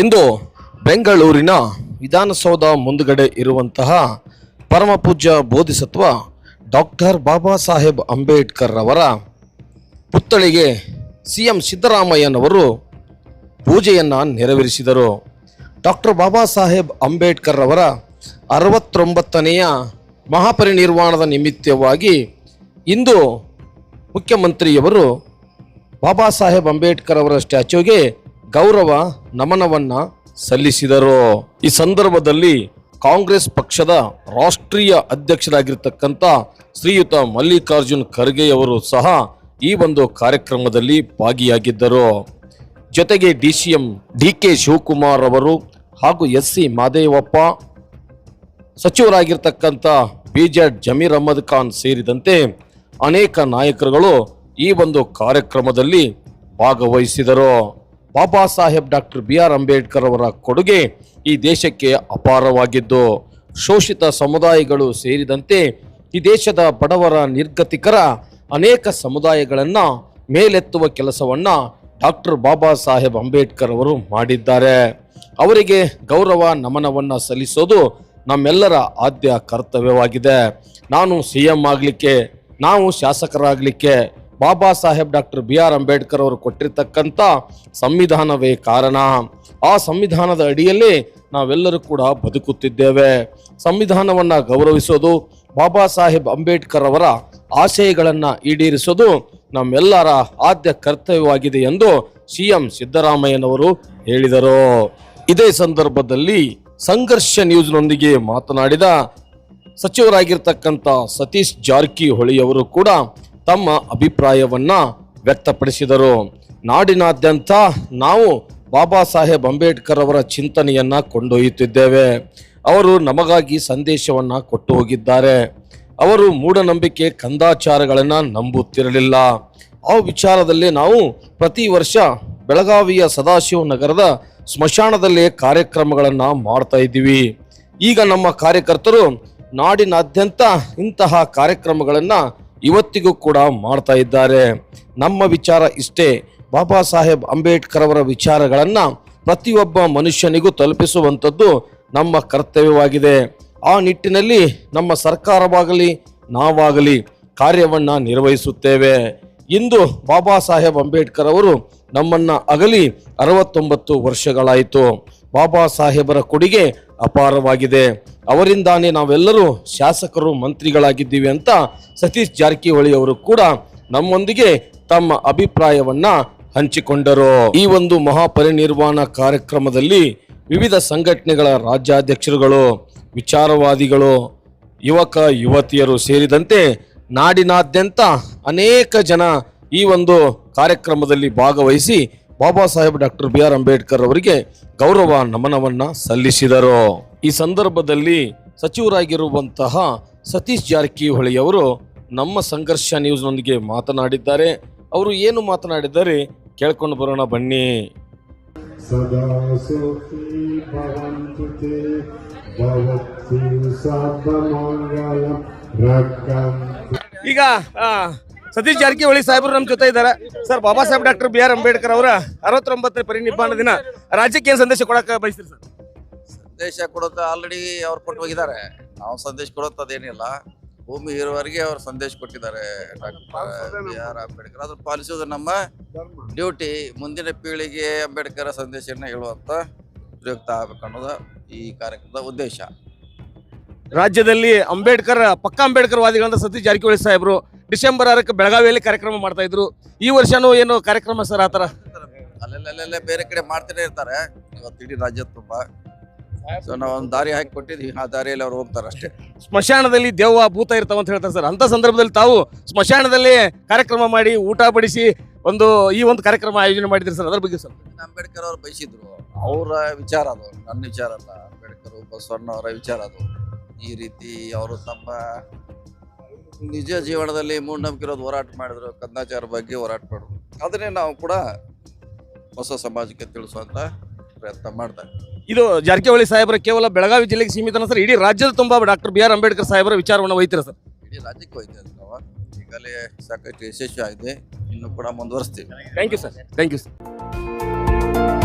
ಇಂದು ಬೆಂಗಳೂರಿನ ವಿಧಾನಸೌಧ ಮುಂದುಗಡೆ ಇರುವಂತಹ ಪರಮಪೂಜ್ಯ ಬೋಧಿಸತ್ವ ಡಾಕ್ಟರ್ ಬಾಬಾ ಸಾಹೇಬ್ ಅಂಬೇಡ್ಕರ್ ಅವರ ಪುತ್ಥಳಿಗೆ ಸಿಎಂ ಸಿದ್ದರಾಮಯ್ಯನವರು ಪೂಜೆಯನ್ನು ನೆರವೇರಿಸಿದರು. ಡಾಕ್ಟರ್ ಬಾಬಾ ಸಾಹೇಬ್ ಅಂಬೇಡ್ಕರ್ ಅವರ 69ನೆಯ ಮಹಾಪರಿನಿರ್ವಾಣದ ನಿಮಿತ್ತವಾಗಿ ಇಂದು ಮುಖ್ಯಮಂತ್ರಿಯವರು ಬಾಬಾ ಸಾಹೇಬ್ ಅಂಬೇಡ್ಕರ್ ಅವರ ಸ್ಟ್ಯಾಚ್ಯೂಗೆ ಗೌರವ ನಮನವನ್ನು ಸಲ್ಲಿಸಿದರು. ಈ ಸಂದರ್ಭದಲ್ಲಿ ಕಾಂಗ್ರೆಸ್ ಪಕ್ಷದ ರಾಷ್ಟ್ರೀಯ ಅಧ್ಯಕ್ಷರಾಗಿರ್ತಕ್ಕಂಥ ಶ್ರೀಯುತ ಮಲ್ಲಿಕಾರ್ಜುನ್ ಖರ್ಗೆ ಅವರು ಸಹ ಈ ಒಂದು ಕಾರ್ಯಕ್ರಮದಲ್ಲಿ ಭಾಗಿಯಾಗಿದ್ದರು. ಜೊತೆಗೆ DCM DK ಶಿವಕುಮಾರ್ ಅವರು ಹಾಗೂ SC ಮಾದೇವಪ್ಪ, ಸಚಿವರಾಗಿರ್ತಕ್ಕಂಥ BZ ಜಮೀರ್ ಅಹಮದ್ ಖಾನ್ ಸೇರಿದಂತೆ ಅನೇಕ ನಾಯಕರುಗಳು ಈ ಒಂದು ಕಾರ್ಯಕ್ರಮದಲ್ಲಿ ಭಾಗವಹಿಸಿದರು. ಬಾಬಾ ಸಾಹೇಬ್ ಡಾಕ್ಟರ್ BR ಅಂಬೇಡ್ಕರ್ ಅವರ ಕೊಡುಗೆ ಈ ದೇಶಕ್ಕೆ ಅಪಾರವಾಗಿದ್ದು, ಶೋಷಿತ ಸಮುದಾಯಗಳು ಸೇರಿದಂತೆ ಈ ದೇಶದ ಬಡವರ, ನಿರ್ಗತಿಕರ ಅನೇಕ ಸಮುದಾಯಗಳನ್ನು ಮೇಲೆತ್ತುವ ಕೆಲಸವನ್ನು ಡಾಕ್ಟರ್ ಬಾಬಾ ಸಾಹೇಬ್ ಅಂಬೇಡ್ಕರ್ ಅವರು ಮಾಡಿದ್ದಾರೆ. ಅವರಿಗೆ ಗೌರವ ನಮನವನ್ನು ಸಲ್ಲಿಸೋದು ನಮ್ಮೆಲ್ಲರ ಆದ್ಯ ಕರ್ತವ್ಯವಾಗಿದೆ. ನಾನು CM ಆಗಲಿಕ್ಕೆ, ನಾವು ಶಾಸಕರಾಗಲಿಕ್ಕೆ ಬಾಬಾ ಸಾಹೇಬ್ ಡಾಕ್ಟರ್ BR ಅಂಬೇಡ್ಕರ್ ಅವರು ಕೊಟ್ಟಿರ್ತಕ್ಕಂಥ ಸಂವಿಧಾನವೇ ಕಾರಣ. ಆ ಸಂವಿಧಾನದ ಅಡಿಯಲ್ಲಿ ನಾವೆಲ್ಲರೂ ಕೂಡ ಬದುಕುತ್ತಿದ್ದೇವೆ. ಸಂವಿಧಾನವನ್ನು ಗೌರವಿಸೋದು, ಬಾಬಾ ಸಾಹೇಬ್ ಅಂಬೇಡ್ಕರ್ ಅವರ ಆಶಯಗಳನ್ನು ಈಡೇರಿಸೋದು ನಮ್ಮೆಲ್ಲರ ಆದ್ಯ ಕರ್ತವ್ಯವಾಗಿದೆ ಎಂದು CM ಸಿದ್ದರಾಮಯ್ಯನವರು ಹೇಳಿದರು. ಇದೇ ಸಂದರ್ಭದಲ್ಲಿ ಸಂಘರ್ಷ ನ್ಯೂಸ್ನೊಂದಿಗೆ ಮಾತನಾಡಿದ ಸಚಿವರಾಗಿರ್ತಕ್ಕಂಥ ಸತೀಶ್ ಜಾರಕಿಹೊಳಿ ಅವರು ಕೂಡ ತಮ್ಮ ಅಭಿಪ್ರಾಯವನ್ನ ವ್ಯಕ್ತಪಡಿಸಿದರು. ನಾಡಿನಾದ್ಯಂತ ನಾವು ಬಾಬಾ ಸಾಹೇಬ್ ಅಂಬೇಡ್ಕರ್ ಅವರ ಚಿಂತನೆಯನ್ನ ಕೊಂಡೊಯ್ಯುತ್ತಿದ್ದೇವೆ. ಅವರು ನಮಗಾಗಿ ಸಂದೇಶವನ್ನ ಕೊಟ್ಟು ಹೋಗಿದ್ದಾರೆ. ಅವರು ಮೂಢನಂಬಿಕೆ, ಕಂದಾಚಾರಗಳನ್ನು ನಂಬುತ್ತಿರಲಿಲ್ಲ. ಆ ವಿಚಾರದಲ್ಲಿ ನಾವು ಪ್ರತಿ ವರ್ಷ ಬೆಳಗಾವಿಯ ಸದಾಶಿವ ನಗರದ ಸ್ಮಶಾನದಲ್ಲೇ ಕಾರ್ಯಕ್ರಮಗಳನ್ನು ಮಾಡ್ತಾ ಇದ್ದೀವಿ. ಈಗ ನಮ್ಮ ಕಾರ್ಯಕರ್ತರು ನಾಡಿನಾದ್ಯಂತ ಇಂತಹ ಕಾರ್ಯಕ್ರಮಗಳನ್ನು ಇವತ್ತಿಗೂ ಕೂಡ ಮಾಡ್ತಾ ಇದ್ದಾರೆ. ನಮ್ಮ ವಿಚಾರ ಇಷ್ಟೇ, ಬಾಬಾ ಸಾಹೇಬ್ ಅಂಬೇಡ್ಕರ್ ಅವರ ವಿಚಾರಗಳನ್ನು ಪ್ರತಿಯೊಬ್ಬ ಮನುಷ್ಯನಿಗೂ ತಲುಪಿಸುವಂಥದ್ದು ನಮ್ಮ ಕರ್ತವ್ಯವಾಗಿದೆ. ಆ ನಿಟ್ಟಿನಲ್ಲಿ ನಮ್ಮ ಸರ್ಕಾರವಾಗಲಿ ನಾವಾಗಲಿ ಕಾರ್ಯವನ್ನು ನಿರ್ವಹಿಸುತ್ತೇವೆ. ಇಂದು ಬಾಬಾ ಸಾಹೇಬ್ ಅಂಬೇಡ್ಕರ್ ಅವರು ನಮ್ಮನ್ನು ಅಗಲಿ 69 ವರ್ಷಗಳಾಯಿತು. ಬಾಬಾ ಸಾಹೇಬರ ಕೊಡುಗೆ ಅಪಾರವಾಗಿದೆ. ಅವರಿಂದಾನೇ ನಾವೆಲ್ಲರೂ ಶಾಸಕರು, ಮಂತ್ರಿಗಳಾಗಿದ್ದೀವಿ ಅಂತ ಸತೀಶ್ ಜಾರಕಿಹೊಳಿ ಅವರು ಕೂಡ ನಮ್ಮೊಂದಿಗೆ ತಮ್ಮ ಅಭಿಪ್ರಾಯವನ್ನ ಹಂಚಿಕೊಂಡರು. ಈ ಒಂದು ಮಹಾಪರಿನಿರ್ವಾಣ ಕಾರ್ಯಕ್ರಮದಲ್ಲಿ ವಿವಿಧ ಸಂಘಟನೆಗಳ ರಾಜ್ಯಾಧ್ಯಕ್ಷರುಗಳು, ವಿಚಾರವಾದಿಗಳು, ಯುವಕ ಯುವತಿಯರು ಸೇರಿದಂತೆ ನಾಡಿನಾದ್ಯಂತ ಅನೇಕ ಜನ ಈ ಒಂದು ಕಾರ್ಯಕ್ರಮದಲ್ಲಿ ಭಾಗವಹಿಸಿ ಬಾಬಾ ಸಾಹೇಬ್ ಡಾಕ್ಟರ್ BR ಅಂಬೇಡ್ಕರ್ ಅವರಿಗೆ ಗೌರವ ನಮನವನ್ನ ಸಲ್ಲಿಸಿದರು. ಈ ಸಂದರ್ಭದಲ್ಲಿ ಸಚಿವರಾಗಿರುವಂತಹ ಸತೀಶ್ ಜಾರಕಿಹೊಳಿ ಅವರು ನಮ್ಮ ಸಂಘರ್ಷ ನ್ಯೂಸ್ನೊಂದಿಗೆ ಮಾತನಾಡಿದ್ದಾರೆ. ಅವರು ಏನು ಮಾತನಾಡಿದ್ದಾರೆ ಕೇಳ್ಕೊಂಡು ಬರೋಣ ಬನ್ನಿ. ಸದಾ ಸುಖಿ ಭವಂತು ತೇ ಭವತ್ತು ಸರ್ವಮಂಗಳಂ ರಕ್ಷಂತು. ಈಗ ಸತೀಶ್ ಜಾರಕಿಹೊಳಿ ಸಾಹೇಬರು ನಮ್ಮ ಜೊತೆ ಇದ್ದಾರೆ. Sir, Baba Saheb doctor BR Ambedkar ಅವರ 69ನೇ ಪರಿನಿಬ್ಬಾನ ದಿನ ರಾಜ್ಯಕ್ಕೆ ಏನು ಸಂದೇಶ ಕೊಡಕ್ಕೆ ಬಯಸ್ತೀರಿ ಸರ್? ಸಂದೇಶ ಕೊಡೋದು ಆಲ್ರೆಡಿ ಅವ್ರು ಕೊಟ್ಟು ಹೋಗಿದ್ದಾರೆ. ನಾವು ಸಂದೇಶ ಕೊಡೋದೇನಿಲ್ಲ. ಭೂಮಿ ಇರುವವರೆಗೆ ಅವ್ರು ಸಂದೇಶ ಕೊಟ್ಟಿದ್ದಾರೆ ಡಾಕ್ಟರ್ BR ಅಂಬೇಡ್ಕರ್. ಅದ್ರ ಪಾಲಿಸೋದು ನಮ್ಮ ಡ್ಯೂಟಿ. ಮುಂದಿನ ಪೀಳಿಗೆ ಅಂಬೇಡ್ಕರ್ ಸಂದೇಶನ ಹೇಳುವಂತ ಪ್ರಯುಕ್ತ ಆಗ್ಬೇಕು ಅನ್ನೋದು ಈ ಕಾರ್ಯಕ್ರಮದ ಉದ್ದೇಶ. ರಾಜ್ಯದಲ್ಲಿ ಪಕ್ಕ ಅಂಬೇಡ್ಕರ್ ವಾದಿಗಳಂತ ಸತೀಶ್ ಜಾರಕಿಹೊಳಿ ಸಾಹೇಬರು ಡಿಸೆಂಬರ್ 6ಕ್ಕೆ ಬೆಳಗಾವಿಯಲ್ಲಿ ಕಾರ್ಯಕ್ರಮ ಮಾಡ್ತಾ ಇದ್ರು. ಈ ವರ್ಷನೂ ಏನು ಕಾರ್ಯಕ್ರಮ ಸರ್? ಆ ಥರ ಅಲ್ಲೆಲ್ಲ ಬೇರೆ ಕಡೆ ಮಾಡ್ತಾನೆ ಇರ್ತಾರೆ. ಇವತ್ತು ಇಡೀ ರಾಜ್ಯ ತುಂಬಾ ಸೊ ನಾವು ಒಂದು ದಾರಿ ಹಾಕಿ ಕೊಟ್ಟಿದ್ವಿ, ಆ ದಾರಿಯಲ್ಲಿ ಅವ್ರು ಹೋಗ್ತಾರೆ ಅಷ್ಟೇ. ಸ್ಮಶಾನದಲ್ಲಿ ದೆವ್ವ ಭೂತ ಇರ್ತಾವ ಅಂತ ಹೇಳ್ತಾರೆ ಸರ್. ಅಂತ ಸಂದರ್ಭದಲ್ಲಿ ತಾವು ಸ್ಮಶಾನದಲ್ಲಿ ಕಾರ್ಯಕ್ರಮ ಮಾಡಿ ಊಟ ಬಡಿಸಿ ಈ ಒಂದು ಕಾರ್ಯಕ್ರಮ ಆಯೋಜನೆ ಮಾಡಿದ್ರಿ ಸರ್. ಅದ್ರ ಬಗ್ಗೆ ಸರ್? ಅಂಬೇಡ್ಕರ್ ಅವ್ರು ಬಯಸಿದ್ರು, ಅವರ ವಿಚಾರ ಅದು, ನನ್ನ ವಿಚಾರ ಅಲ್ಲ. ಅಂಬೇಡ್ಕರ್ ಬಸವಣ್ಣ ಅವರ ವಿಚಾರ ಅದು. ಈ ರೀತಿ ಅವರು ತಮ್ಮ ನಿಜ ಜೀವನದಲ್ಲಿ ಮೂಢನಂಬಿಕೆ ಹೋರಾಟ ಮಾಡಿದ್ರು, ಕಂದಾಚಾರ ಬಗ್ಗೆ ಹೋರಾಟ ಮಾಡಿದ್ರು. ಅದನ್ನೇ ನಾವು ಕೂಡ ಹೊಸ ಸಮಾಜಕ್ಕೆ ತಿಳಿಸುವಂತ ಪ್ರಯತ್ನ ಮಾಡ್ತಾರೆ. ಇದು ಜಾರಕಿಹೊಳಿ ಸಾಹೇಬರ ಕೇವಲ ಬೆಳಗಾವಿ ಜಿಲ್ಲೆಗೆ ಸೀಮಿತ ಸರ್? ಇಡೀ ರಾಜ್ಯದ ತುಂಬಾ ಡಾಕ್ಟರ್ BR ಅಂಬೇಡ್ಕರ್ ಸಾಹೇಬರ ವಿಚಾರವನ್ನು ಒಯ್ತೀರಾ ಸರ್? ಇಡೀ ರಾಜ್ಯಕ್ಕೆ ಹೋಯ್ತೇವೆ ನಾವು. ಈಗಲೇ ಸಾಕಷ್ಟು ಯಶಸ್ವಿ ಆಗಿದೆ, ಇನ್ನು ಕೂಡ ಮುಂದುವರಿಸ್ತೀವಿ. Thank you sir. Thank you sir.